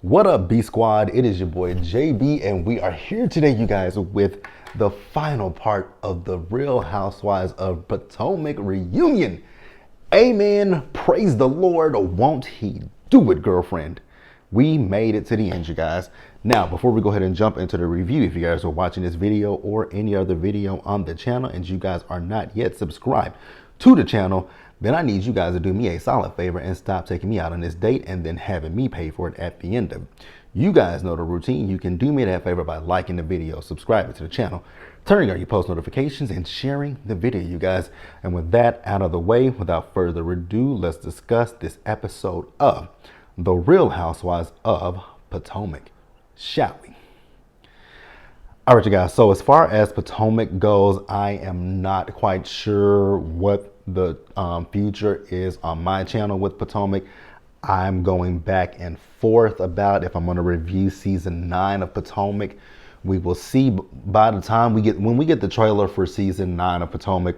What up, B Squad? It is your boy JB, and we are here today, you guys, with the final part of the Real Housewives of Potomac reunion. Amen. Praise the Lord. Won't he do it, girlfriend? We made it to the end, you guys. Now, before we go ahead and jump into the review, if you guys are watching this video or any other video on the channel and you guys are not yet subscribed to the channel, then I need you guys to do me a solid favor and stop taking me out on this date and then having me pay for it at the end of it. You guys know the routine. You can do me that favor by liking the video, subscribing to the channel, turning on your post notifications, and sharing the video, you guys. And with that out of the way, without further ado, let's discuss this episode of The Real Housewives of Potomac, shall we? All right, you guys. So as far as Potomac goes, I am not quite sure what the future is on my channel with Potomac. I'm going back and forth about if I'm going to review season 9 of Potomac. We will see by the time when we get the trailer for season 9 of Potomac.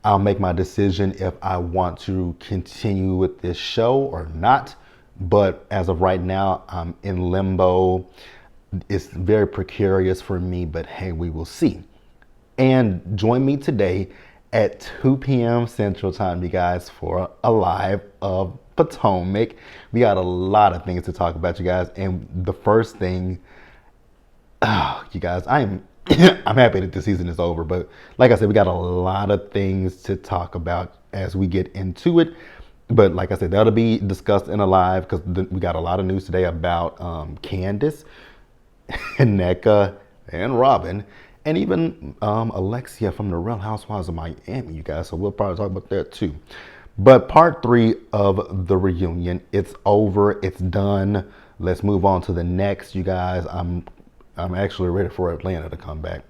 I'll make my decision if I want to continue with this show or not. But as of right now, I'm in limbo. It's very precarious for me, but hey, we will see. And join me today at 2 p.m. Central Time, you guys, for a live of Potomac. We got a lot of things to talk about, you guys. And the first thing, you guys, I'm happy that the season is over. But like I said, we got a lot of things to talk about as we get into it. But like I said, that'll be discussed in a live because we got a lot of news today about Candace, Nneka, and Robin. And even Alexia from the Real Housewives of Miami, you guys. So we'll probably talk about that too. But part 3 of the reunion, it's over. It's done. Let's move on to the next, you guys. I'm actually ready for Atlanta to come back.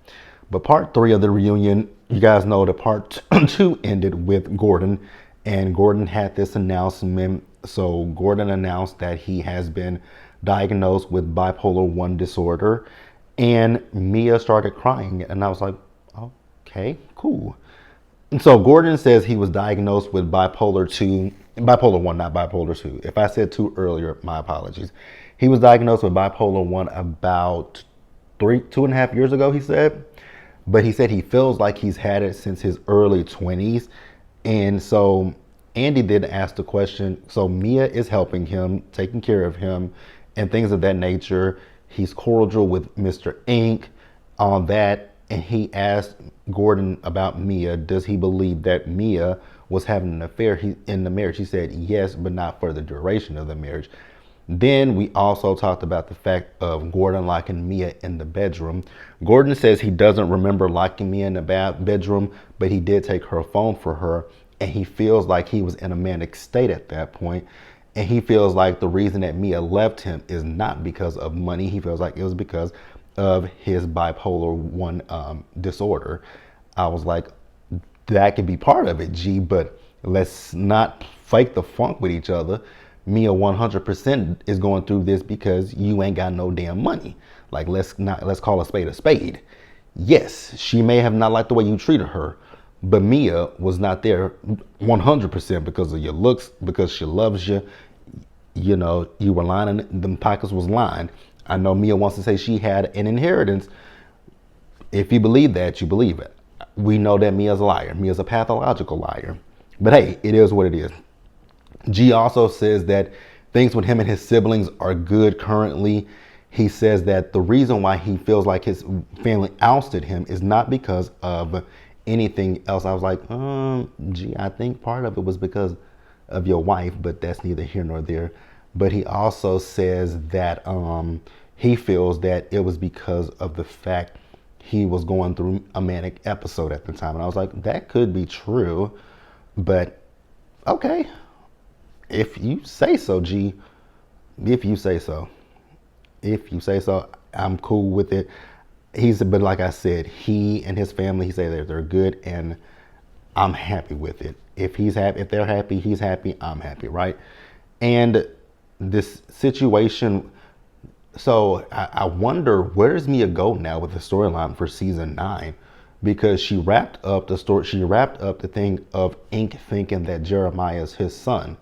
But part 3 of the reunion, you guys know that part 2 ended with Gordon. And Gordon had this announcement. So Gordon announced that he has been diagnosed with bipolar 1 disorder. And Mia started crying, and I was like, okay, cool. And so Gordon says he was diagnosed with bipolar 1, not bipolar 2. If I said 2 earlier, my apologies. He was diagnosed with bipolar 1 about 2.5 years ago, he said. But he said he feels like he's had it since his early 20s. And so Andy did ask the question, so Mia is helping him, taking care of him, and things of that nature. He's cordial with Mr. Ink on that. And he asked Gordon about Mia. Does he believe that Mia was having an affair in the marriage? He said yes, but not for the duration of the marriage. Then we also talked about the fact of Gordon locking Mia in the bedroom. Gordon says he doesn't remember locking Mia in the bedroom, but he did take her phone for her. And he feels like he was in a manic state at that point. And he feels like the reason that Mia left him is not because of money. He feels like it was because of his bipolar 1 disorder. I was like, that could be part of it, G, but let's not fake the funk with each other. Mia 100% is going through this because you ain't got no damn money. Like, let's call a spade a spade. Yes, she may have not liked the way you treated her, but Mia was not there 100% because of your looks, because she loves you. You know, you were lying and them pockets was lying. I know Mia wants to say she had an inheritance. If you believe that, you believe it. We know that Mia's a liar. Mia's a pathological liar. But hey, it is what it is. G also says that things with him and his siblings are good currently. He says that the reason why he feels like his family ousted him is not because of anything else. I was like, G, I think part of it was because of your wife, but that's neither here nor there. But he also says that he feels that it was because of the fact he was going through a manic episode at the time. And I was like, that could be true, but okay. If you say so, G, if you say so, I'm cool with it. But like I said, he and his family, he said they're good, and I'm happy with it. If he's happy, if they're happy, he's happy, I'm happy, right? And this situation, so I wonder, where does Mia go now with the storyline for season 9? Because she wrapped up the thing of Ink thinking that Jeremiah is his son.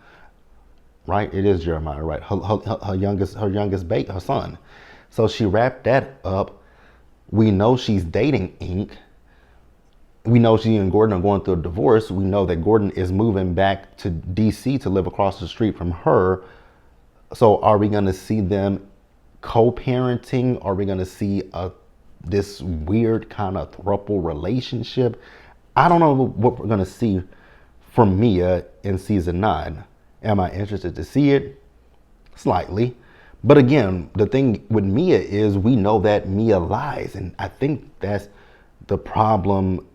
right? It is Jeremiah, right? Her son. So she wrapped that up. We know she's dating Ink. We know she and Gordon are going through a divorce. We know that Gordon is moving back to DC to live across the street from her. So are we going to see them co-parenting? Are we going to see this weird kind of throuple relationship? I don't know what we're going to see from Mia in season 9. Am I interested to see it? Slightly. But again, the thing with Mia is we know that Mia lies. And I think that's the problem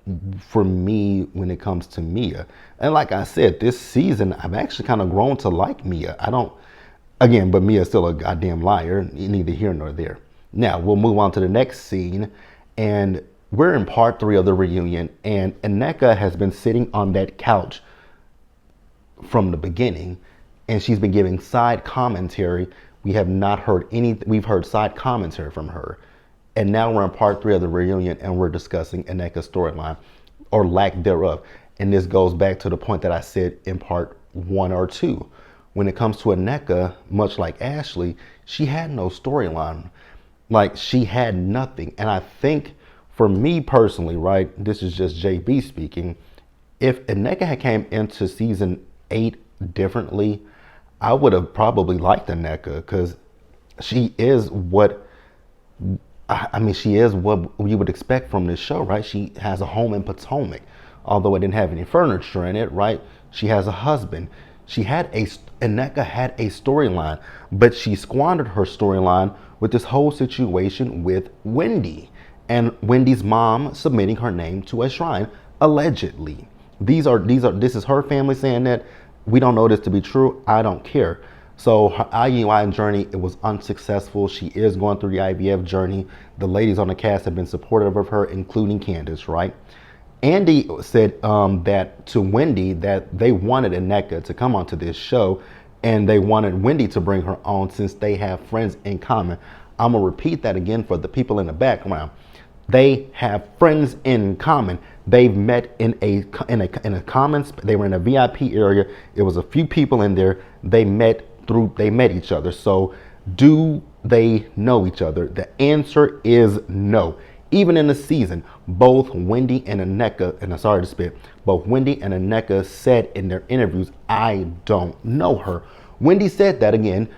for me when it comes to Mia. And like I said, this season, I've actually kind of grown to like Mia. But Mia's still a goddamn liar, neither here nor there. Now, we'll move on to the next scene. And we're in part 3 of the reunion. And Nneka has been sitting on that couch from the beginning. And she's been giving side commentary. We have not heard we've heard side commentary from her. And now we're in part 3 of the reunion and we're discussing Nneka's storyline or lack thereof. And this goes back to the point that I said in part 1 or 2. When it comes to Nneka, much like Ashley, she had no storyline. Like she had nothing. And I think for me personally, right, this is just JB speaking. If Nneka had came into season 8 differently, I would have probably liked Nneka because she is what we would expect from this show, right? She has a home in Potomac, although it didn't have any furniture in it, right? She has a husband. Nneka had a storyline, but she squandered her storyline with this whole situation with Wendy and Wendy's mom submitting her name to a shrine, allegedly. This is her family saying that. We don't know this to be true. I don't care. So her IUI journey, it was unsuccessful. She is going through the IVF journey. The ladies on the cast have been supportive of her, including Candace, right? Andy said that to Wendy that they wanted Nneka to come onto this show and they wanted Wendy to bring her on since they have friends in common. I'm going to repeat that again for the people in the background. They have friends in common. They've met in a common. They were in a VIP area. It was a few people in there. They met each other. So do they know each other? The answer is no. Even in the season, both Wendy and Nneka, and I'm sorry to spit, both Wendy and Nneka said in their interviews, I don't know her. Wendy said that again,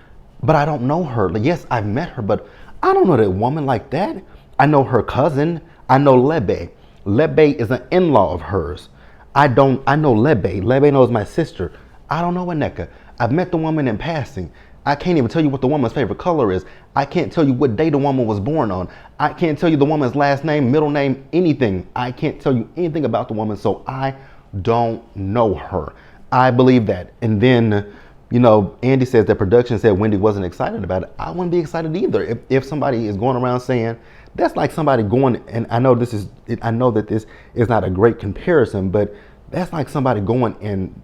but I don't know her. Like, yes, I've met her, but I don't know that woman like that. I know her cousin. I know Lebe. Lebe is an in-law of hers. I know Lebe. Lebe knows my sister. I don't know Nneka. I've met the woman in passing. I can't even tell you what the woman's favorite color is. I can't tell you what day the woman was born on. I can't tell you the woman's last name, middle name, anything. I can't tell you anything about the woman, so I don't know her. I believe that. And then, Andy says that production said Wendy wasn't excited about it. I wouldn't be excited either. If somebody is going around saying, that's like somebody going, and I know that this is not a great comparison, but that's like somebody going and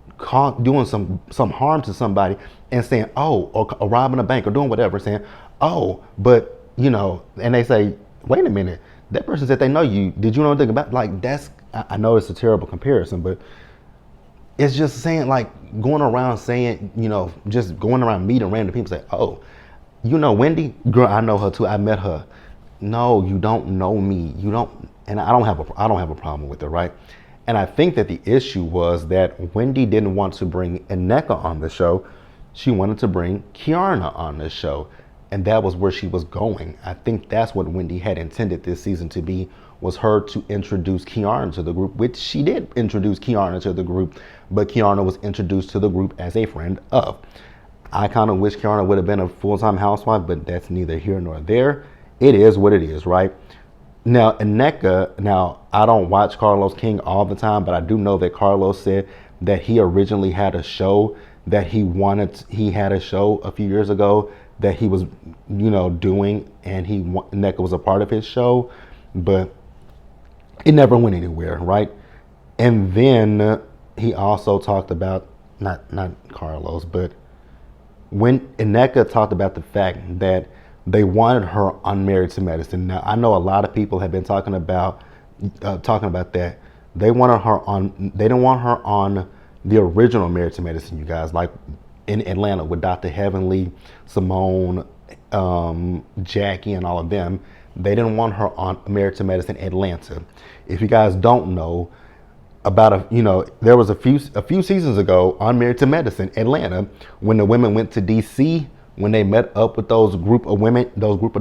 doing some harm to somebody and saying, oh, or robbing a bank or doing whatever, saying, oh, but, and they say, wait a minute, that person said they know you. Did you know anything about, like, I know it's a terrible comparison, but it's just saying, like, going around saying, just going around meeting random people, say, oh, Wendy, girl, I know her too. I met her. No, you don't know me. You don't, and I don't have a problem with it, right? And I think that the issue was that Wendy didn't want to bring Nneka on the show. She wanted to bring Kiarna on the show. And that was where she was going. I think that's what Wendy had intended this season to be, was her to introduce Kiarna to the group, which she did introduce Kiarna to the group, but Kiarna was introduced to the group as a friend of. I kind of wish Kiarna would have been a full-time housewife, but that's neither here nor there. It is what it is, right? Now, Nneka, I don't watch Carlos King all the time, but I do know that Carlos said that he originally had a show that he had a show a few years ago that he was, doing, and Nneka was a part of his show, but it never went anywhere, right? And then he also talked about, not Carlos, but when Nneka talked about the fact that they wanted her on Married to Medicine. Now, I know a lot of people have been talking about that. They didn't want her on the original Married to Medicine, you guys. Like, in Atlanta with Dr. Heavenly, Simone, Jackie, and all of them. They didn't want her on Married to Medicine Atlanta. If you guys don't know, there was a few seasons ago on Married to Medicine Atlanta, when the women went to DC, when they met up with those group of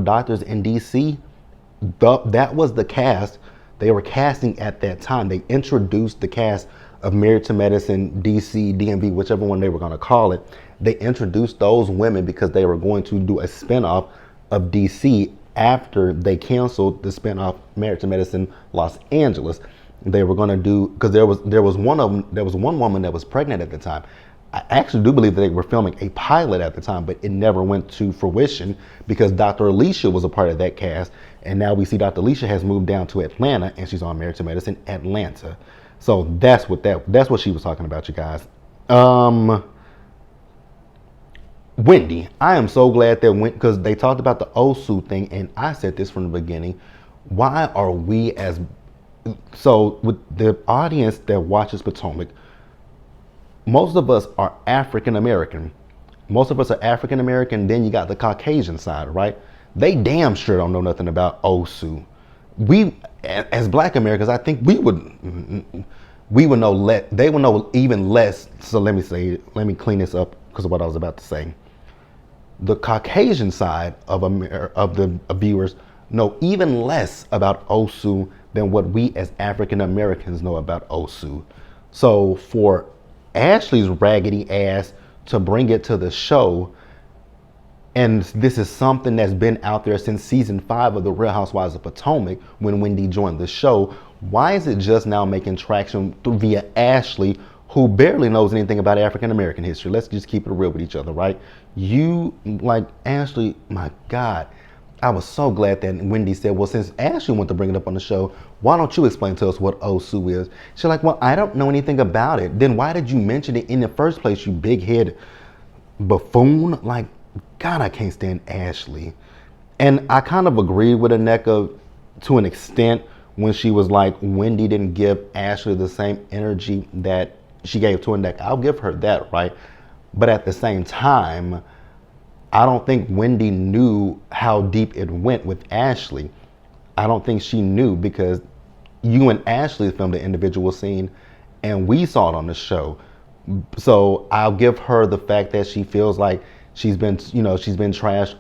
doctors in DC, that was the cast they were casting at that time. They introduced the cast of Married to Medicine, DC, DMV, whichever one they were going to call it. They introduced those women because they were going to do a spinoff of DC after they canceled the spinoff Married to Medicine Los Angeles. They were going to do, because there was one woman that was pregnant at the time. I actually do believe that they were filming a pilot at the time, but it never went to fruition because Dr. Alicia was a part of that cast. And now we see Dr. Alicia has moved down to Atlanta and she's on Married to Medicine Atlanta. So that's what she was talking about, you guys. Wendy, I am so glad that because they talked about the Osu thing, and I said this from the beginning. Why are we with the audience that watches Potomac, most of us are African American. Then you got the Caucasian side, right? They damn sure don't know nothing about Osu. We, as Black Americans, I think we would know less. They would know even less. So let me clean this up because of what I was about to say. The Caucasian side of the viewers know even less about Osu than what we as African Americans know about Osu. So for Ashley's raggedy ass to bring it to the show, and this is something that's been out there since season 5 of The Real Housewives of Potomac when Wendy joined the show, why is it just now making traction via Ashley, who barely knows anything about African American history? Let's just keep it real with each other, right? Ashley, my God, I was so glad that Wendy said, well, since Ashley wanted to bring it up on the show, why don't you explain to us what Osu is? She's like, well, I don't know anything about it. Then why did you mention it in the first place, you big head buffoon? Like, God, I can't stand Ashley. And I kind of agreed with Aneka to an extent when she was like, Wendy didn't give Ashley the same energy that she gave to Aneka. I'll give her that, right? But at the same time, I don't think Wendy knew how deep it went with Ashley. I don't think she knew because you and Ashley filmed the individual scene and we saw it on the show. So I'll give her the fact that she feels like she's been trashed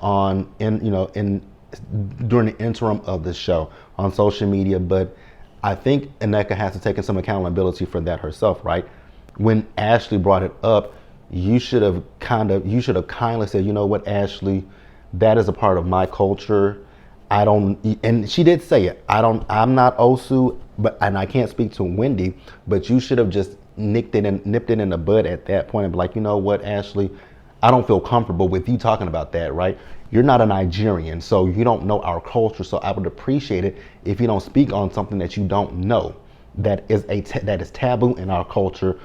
during the interim of the show on social media. But I think Aneka has to take some accountability for that herself, right? When Ashley brought it up, you should have kindly said, you know what, Ashley, that is a part of my culture. And she did say it. I'm not Osu, and I can't speak to Wendy, but you should have just nipped it in the bud at that point and be like, you know what, Ashley, I don't feel comfortable with you talking about that, right? You're not a Nigerian, so you don't know our culture. So I would appreciate it if you don't speak on something that you don't know, that is taboo in our culture.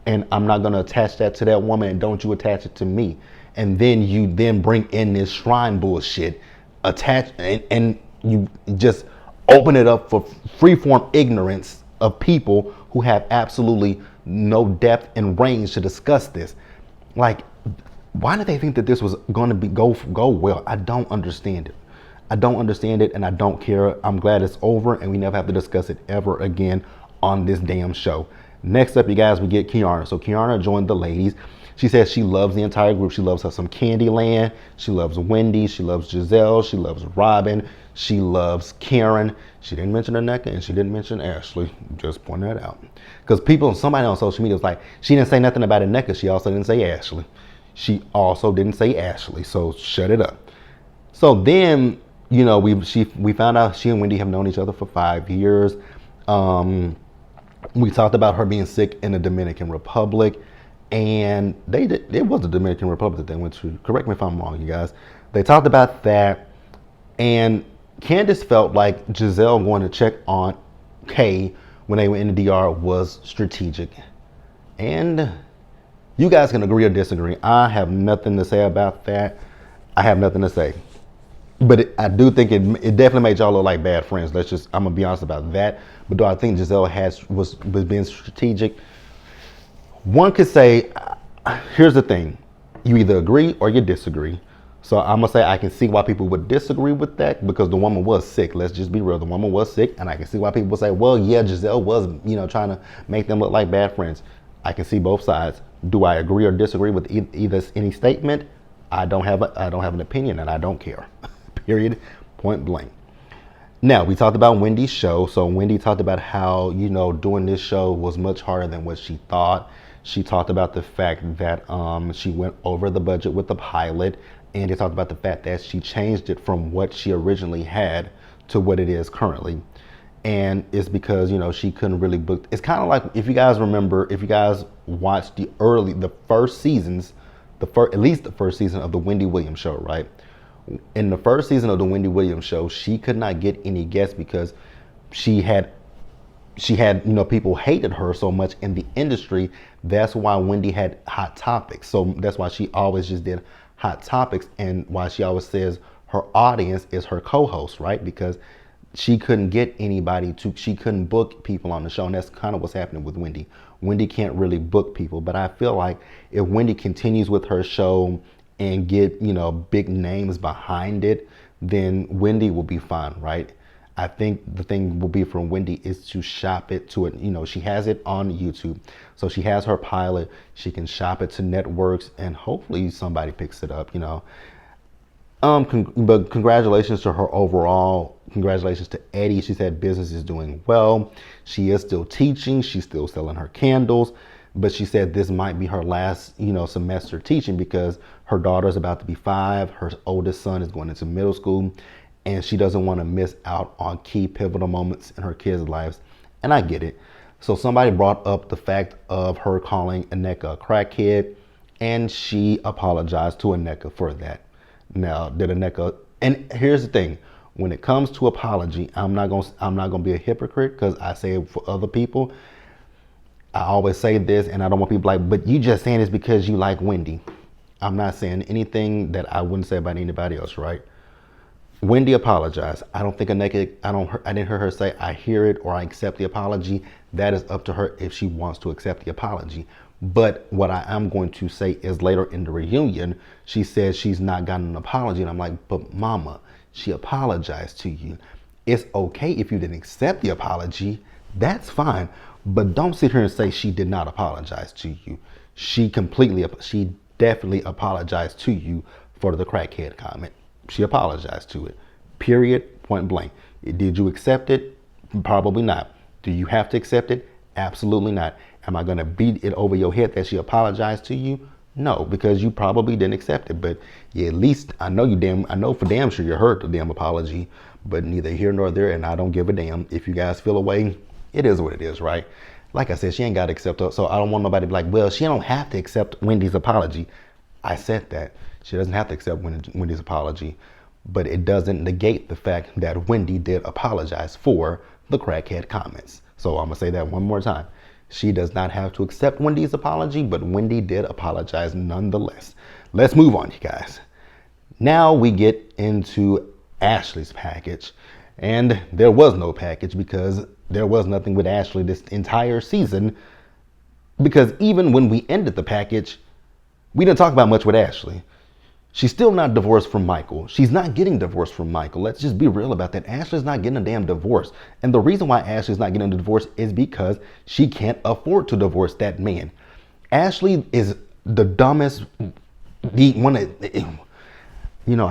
And I'm not going to attach that to that woman, and don't you attach it to me. And then you bring in this shrine bullshit, and you just open it up for freeform ignorance of people who have absolutely no depth and range to discuss this. Like, why did they think that this was going to go well? I don't understand it. And I don't care. I'm glad it's over and we never have to discuss it ever again on this damn show. Next up, you guys, we get Kiana. So Kiana joined the ladies. She says she loves the entire group. She loves her some Candyland. She loves Wendy. She loves Giselle. She loves Robin. She loves Karen. She didn't mention Aneka and she didn't mention Ashley. Just point that out. Because somebody on social media was like, she didn't say nothing about Aneka. She also didn't say Ashley. So shut it up. So then, we found out she and Wendy have known each other for 5 years. We talked about her being sick in the Dominican Republic, and it was the Dominican Republic that they went to. Correct me if I'm wrong, you guys. They talked about that, and Candace felt like Giselle going to check on Kay when they were in the DR was strategic. And you guys can agree or disagree. I have nothing to say about that. I have nothing to say. But I do think it definitely made y'all look like bad friends. I'm gonna be honest about that. But do I think Giselle was being strategic? One could say, here's the thing. You either agree or you disagree. So I'm gonna say I can see why people would disagree with that because the woman was sick. Let's just be real. The woman was sick, and I can see why people would say, well, yeah, Giselle was, trying to make them look like bad friends. I can see both sides. Do I agree or disagree with either any statement? I don't have an opinion, and I don't care. Period. Point blank. Now, we talked about Wendy's show. So Wendy talked about how, doing this show was much harder than what she thought. She talked about the fact that she went over the budget with the pilot. And they talked about the fact that she changed it from what she originally had to what it is currently. And it's because, she couldn't really book. It's kind of like, if you guys remember, if you guys watched the first seasons, at least the first season of the Wendy Williams show, right? In the first season of the Wendy Williams show, she could not get any guests because she had people hated her so much in the industry. That's why Wendy had Hot Topics. So that's why she always just did Hot Topics, and why she always says her audience is her co-host, right? Because she couldn't get she couldn't book people on the show. And that's kind of what's happening with Wendy. Wendy can't really book people, but I feel like if Wendy continues with her show and get, big names behind it, then Wendy will be fine, right? I think the thing will be for Wendy is to shop it to it. She has it on YouTube. So she has her pilot. She can shop it to networks and hopefully somebody picks it up, But congratulations to her overall. Congratulations to Eddie. She said business is doing well. She is still teaching. She's still selling her candles. But she said this might be her last, semester teaching because her daughter's about to be 5. Her oldest son is going into middle school, and she doesn't want to miss out on key pivotal moments in her kids' lives. And I get it. So somebody brought up the fact of her calling Aneka a crackhead, and she apologized to Aneka for that. Now, did Aneka? And here's the thing: when it comes to apology, I'm not gonna be a hypocrite because I say it for other people. I always say this, and I don't want people like, but you just saying this because you like Wendy. I'm not saying anything that I wouldn't say about anybody else, right? Wendy apologized. I don't think I didn't hear her say I hear it or I accept the apology. That is up to her if she wants to accept the apology. But what I am going to say is later in the reunion, she says she's not gotten an apology. And I'm like, but mama, she apologized to you. It's okay if you didn't accept the apology. That's fine. But don't sit here and say she did not apologize to you. She definitely apologized to you for the crackhead comment. She apologized to it. Period. Point blank. Did you accept it? Probably not. Do you have to accept it? Absolutely not. Am I going to beat it over your head that she apologized to you? No, because you probably didn't accept it. But yeah, at least I know for damn sure you heard the damn apology. But neither here nor there, and I don't give a damn. If you guys feel away, it is what it is, right? Like I said, she ain't got to accept it. So I don't want nobody to be like, well, she don't have to accept Wendy's apology. I said that. She doesn't have to accept Wendy's apology. But it doesn't negate the fact that Wendy did apologize for the crackhead comments. So I'm going to say that one more time. She does not have to accept Wendy's apology, but Wendy did apologize nonetheless. Let's move on, you guys. Now we get into Ashley's package. And there was no package because there was nothing with Ashley this entire season. Because even when we ended the package, we didn't talk about much with Ashley. She's still not divorced from Michael. She's not getting divorced from Michael. Let's just be real about that. Ashley's not getting a damn divorce. And the reason why Ashley's not getting a divorce is because she can't afford to divorce that man. Ashley is the dumbest, I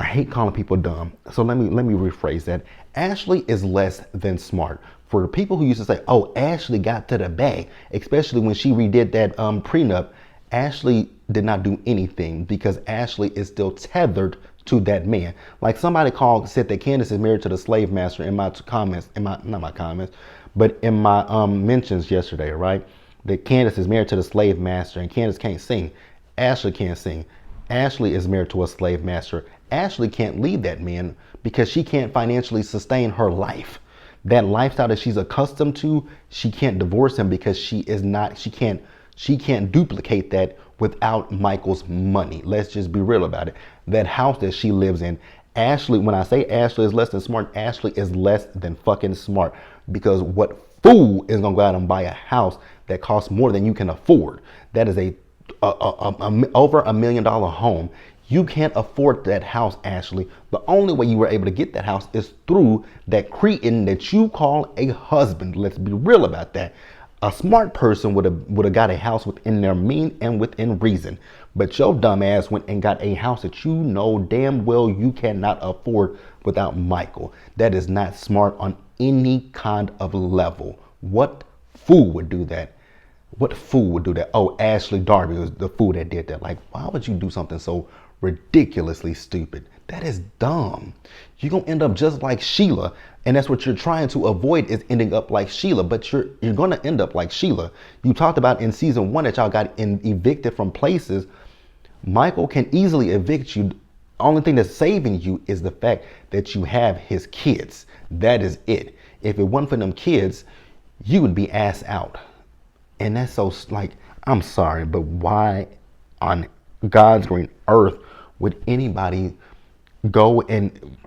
hate calling people dumb. So let me rephrase that. Ashley is less than smart. For the people who used to say, oh, Ashley got to the bag, especially when she redid that prenup, Ashley did not do anything because Ashley is still tethered to that man. Like somebody said that Candace is married to the slave master in my comments, not my comments, but in my mentions yesterday, right? That Candace is married to the slave master and Candace can't sing. Ashley can't sing. Ashley is married to a slave master. Ashley can't leave that man because she can't financially sustain her life. That lifestyle that she's accustomed to, she can't divorce him because she can't duplicate that without Michael's money. Let's just be real about it. That house that she lives in, Ashley, when I say Ashley is less than smart, Ashley is less than fucking smart, because what fool is gonna go out and buy a house that costs more than you can afford? That is a over $1 million home. You can't afford that house, Ashley. The only way you were able to get that house is through that cretin that you call a husband. Let's be real about that. A smart person would have got a house within their means and within reason. But your dumb ass went and got a house that you know damn well you cannot afford without Michael. That is not smart on any kind of level. What fool would do that? What fool would do that? Oh, Ashley Darby was the fool that did that. Like, why would you do something so ridiculously stupid? That is dumb. You're gonna end up just like Sheila, and that's what you're trying to avoid, is ending up like Sheila. But you're gonna end up like Sheila. You talked about in season 1 that y'all got evicted from places. Michael can easily evict you. Only thing that's saving you is the fact that you have his kids. That is it. If it wasn't for them kids, you would be ass out. And that's so, like, I'm sorry, but why on God's green earth would anybody go and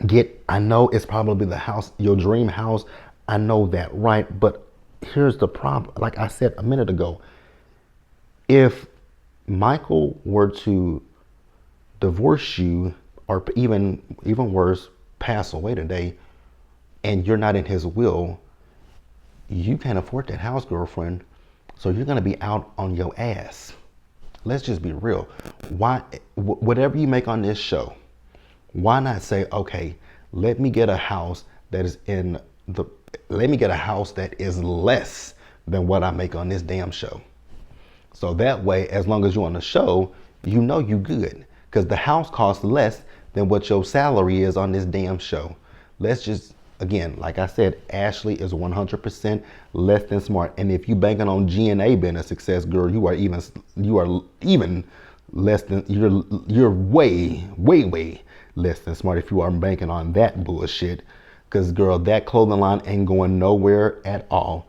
get, I know it's probably the house, your dream house. I know that, right? But here's the problem. Like I said a minute ago, if Michael were to divorce you, or even worse, pass away today, and you're not in his will, you can't afford that house, girlfriend. So you're gonna be out on your ass. Let's just be real. Why, whatever you make on this show, why not say, okay, let me get a house that is less than what I make on this damn show. So that way, as long as you're on the show, you know you good. Because the house costs less than what your salary is on this damn show. Let's just, again, like I said, Ashley is 100% less than smart. And if you banking on G&A being a success, girl, you are even less than, you're way less than smart if you are banking on that bullshit. Because, girl, that clothing line ain't going nowhere at all.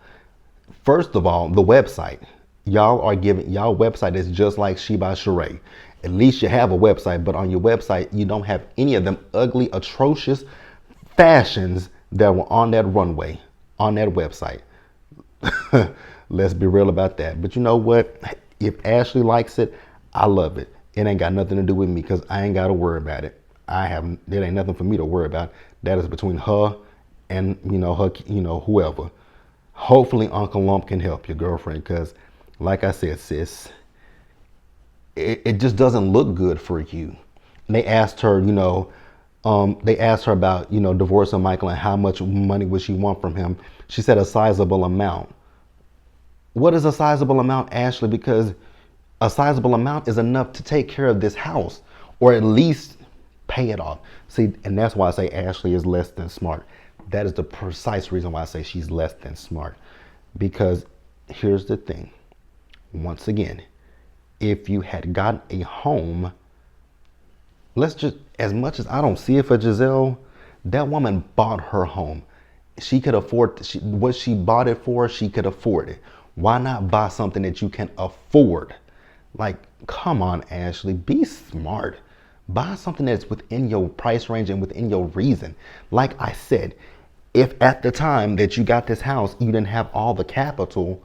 First of all, the website. Y'all website is just like She by Sheree. At least you have a website, but on your website, you don't have any of them ugly, atrocious fashions that were on that runway, on that website. Let's be real about that. But you know what? If Ashley likes it, I love it. It ain't got nothing to do with me, because I ain't got to worry about it. There ain't nothing for me to worry about. That is between her and, whoever. Hopefully Uncle Lump can help your girlfriend, because like I said, sis, it just doesn't look good for you. And they asked her, about, divorcing Michael and how much money would she want from him. She said a sizable amount. What is a sizable amount, Ashley? Because a sizable amount is enough to take care of this house, or at least pay it off. See, and that's why I say Ashley is less than smart. That is the precise reason why I say she's less than smart. Because here's the thing. Once again, if you had gotten a home, let's just, as much as I don't see it for Giselle, that woman bought her home. She could afford, what she bought it for, she could afford it. Why not buy something that you can afford? Like, come on, Ashley, be smart. Buy something that's within your price range and within your reason. Like I said, if at the time that you got this house, you didn't have all the capital,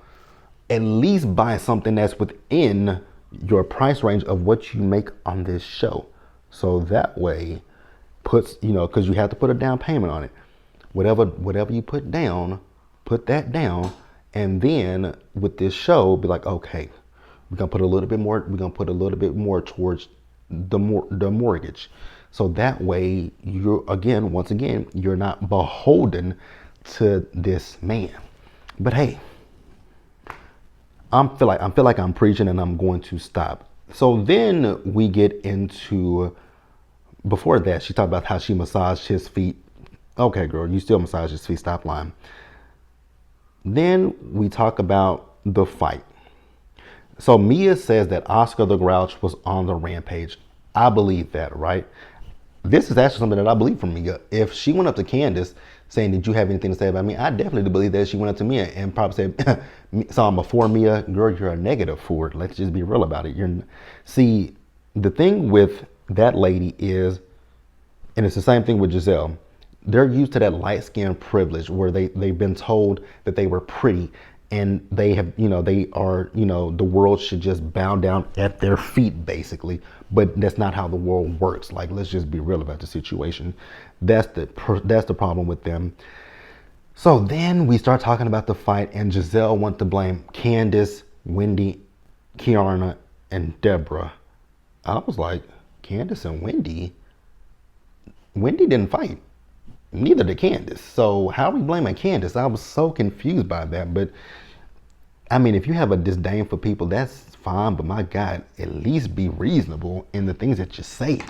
at least buy something that's within your price range of what you make on this show. So that way, because you have to put a down payment on it. Whatever you put down, put that down. And then with this show, be like, okay, we're gonna put a little bit more. We're gonna put a little bit more towards the mortgage. So that way, once again, you're not beholden to this man. But hey, I feel like I'm preaching, and I'm going to stop. So then we get into, before that, she talked about how she massaged his feet. Okay, girl, you still massage his feet. Stop lying. Then we talk about the fight. So Mia says that Oscar the Grouch was on the rampage. I believe that, right? This is actually something that I believe from Mia. If she went up to Candace saying, did you have anything to say about me? I definitely believe that she went up to Mia and probably said, so I'm a for Mia. Girl, you're a negative for it. Let's just be real about it. See, the thing with that lady is, and it's the same thing with Giselle, they're used to that light skin privilege where they've been told that they were pretty. and they have, they are, the world should just bow down at their feet basically, but that's not how the world works. Like, let's just be real about the situation. That's the problem with them. So then we start talking about the fight, and Giselle wants to blame Candace, Wendy, Kiana, and Deborah. I was like, Candace and Wendy? Wendy didn't fight. Neither did Candace. So how are we blaming Candace? I was so confused by that. But I mean, if you have a disdain for people, that's fine. But my God, at least be reasonable in the things that you say.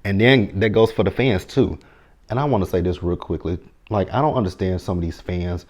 And then that goes for the fans too. And I want to say this real quickly. Like, I don't understand some of these fans.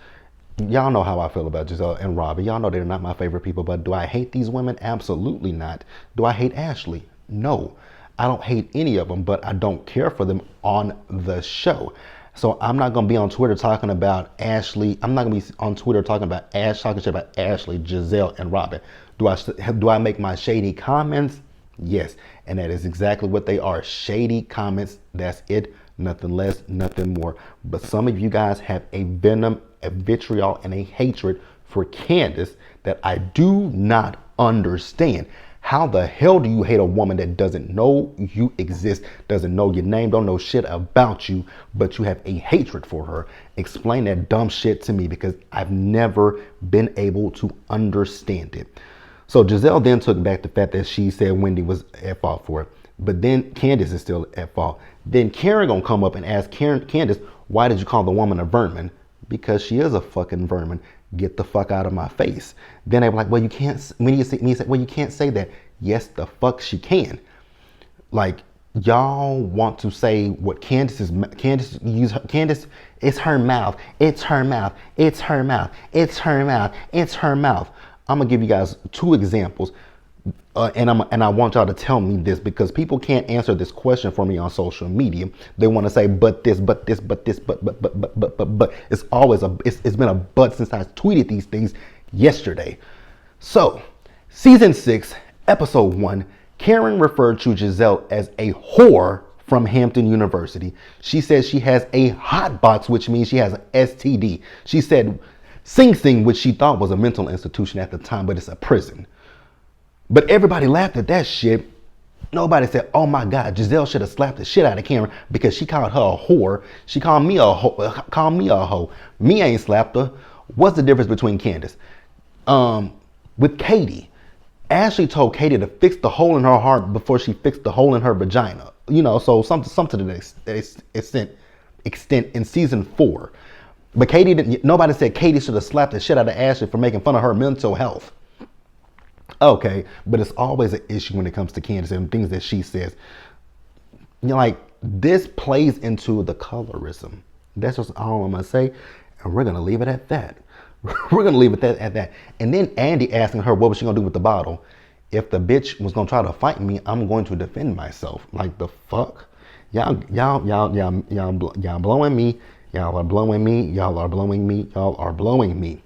Y'all know how I feel about Giselle and Robbie. Y'all know they're not my favorite people, but do I hate these women? Absolutely not. Do I hate Ashley? No. I don't hate any of them, but I don't care for them on the show. So I'm not going to be on Twitter talking about Ashley. I'm not going to be on Twitter talking shit about Ashley, Giselle, and Robin. Do I make my shady comments? Yes. And that is exactly what they are. Shady comments. That's it. Nothing less, nothing more. But some of you guys have a venom, a vitriol, and a hatred for Candace that I do not understand. How the hell do you hate a woman that doesn't know you exist, doesn't know your name, don't know shit about you, but you have a hatred for her? Explain that dumb shit to me, because I've never been able to understand it. So Giselle then took back the fact that she said Wendy was at fault for it. But then Candace is still at fault. Then Karen gonna come up and ask Candace, why did you call the woman a vermin? Because she is a fucking vermin. Get the fuck out of my face. Then they were like, well, you can't, when you say, well, you can't say that. Yes, the fuck she can. Like, y'all want to say what Candace, it's her mouth. It's her mouth. It's her mouth. It's her mouth. It's her mouth. I'm gonna give you guys two examples. And I want y'all to tell me this, because people can't answer this question for me on social media. They want to say, but this, but this, but this, but. It's always it's been a but since I tweeted these things yesterday. So, season 6, episode 1, Karen referred to Giselle as a whore from Hampton University. She says she has a hot box, which means she has an STD. She said Sing Sing, which she thought was a mental institution at the time, but it's a prison. But everybody laughed at that shit. Nobody said, oh my God, Giselle should have slapped the shit out of Karen because she called her a whore. She called me a hoe. Me ain't slapped her. What's the difference between Candace? With Katie, Ashley told Katie to fix the hole in her heart before she fixed the hole in her vagina. So something to the extent in season 4. But nobody said Katie should have slapped the shit out of Ashley for making fun of her mental health. Okay, but it's always an issue when it comes to Candace and things that she says. Like, this plays into the colorism. That's just all I'm going to say. And we're going to leave it at that. We're going to leave it at that. And then Andy asking her what was she going to do with the bottle. If the bitch was going to try to fight me, I'm going to defend myself. Like, the fuck? Y'all blowing me. Y'all are blowing me. Y'all are blowing me. Y'all are blowing me.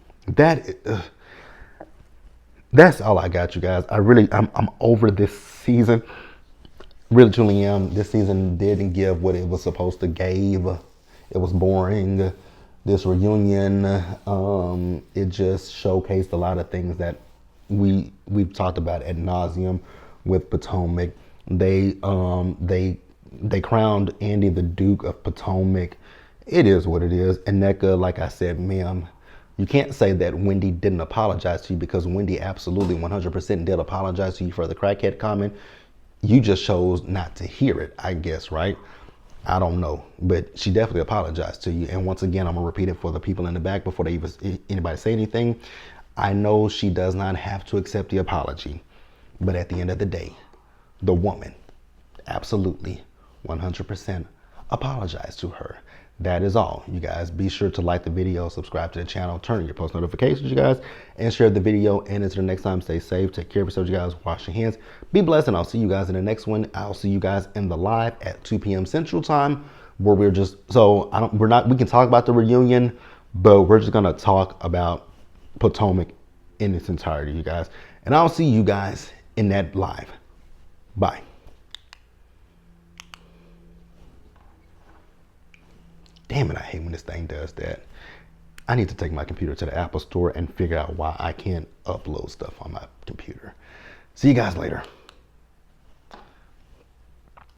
That's all I got, you guys. I'm over this season. Really, truly am. This season didn't give what it was supposed to give. It was boring. This reunion, it just showcased a lot of things that we've talked about ad nauseum with Potomac. They crowned Andy the Duke of Potomac. It is what it is. And Nneka, like I said, ma'am, you can't say that Wendy didn't apologize to you, because Wendy absolutely 100% did apologize to you for the crackhead comment. You just chose not to hear it, I guess, right? I don't know, but she definitely apologized to you. And once again, I'm gonna repeat it for the people in the back before anybody say anything. I know she does not have to accept the apology, but at the end of the day, the woman absolutely 100% apologized to her. That is all, you guys. Be sure to like the video, subscribe to the channel, turn on your post notifications, you guys, and share the video. And until the next time, stay safe, take care of yourselves, you guys, wash your hands, be blessed, and I'll see you guys in the next one. I'll see you guys in the live at 2 p.m. Central Time, where we can talk about the reunion, but we're just gonna talk about Potomac in its entirety, you guys. And I'll see you guys in that live. Bye. Damn it, I hate when this thing does that. I need to take my computer to the Apple store and figure out why I can't upload stuff on my computer. See you guys later.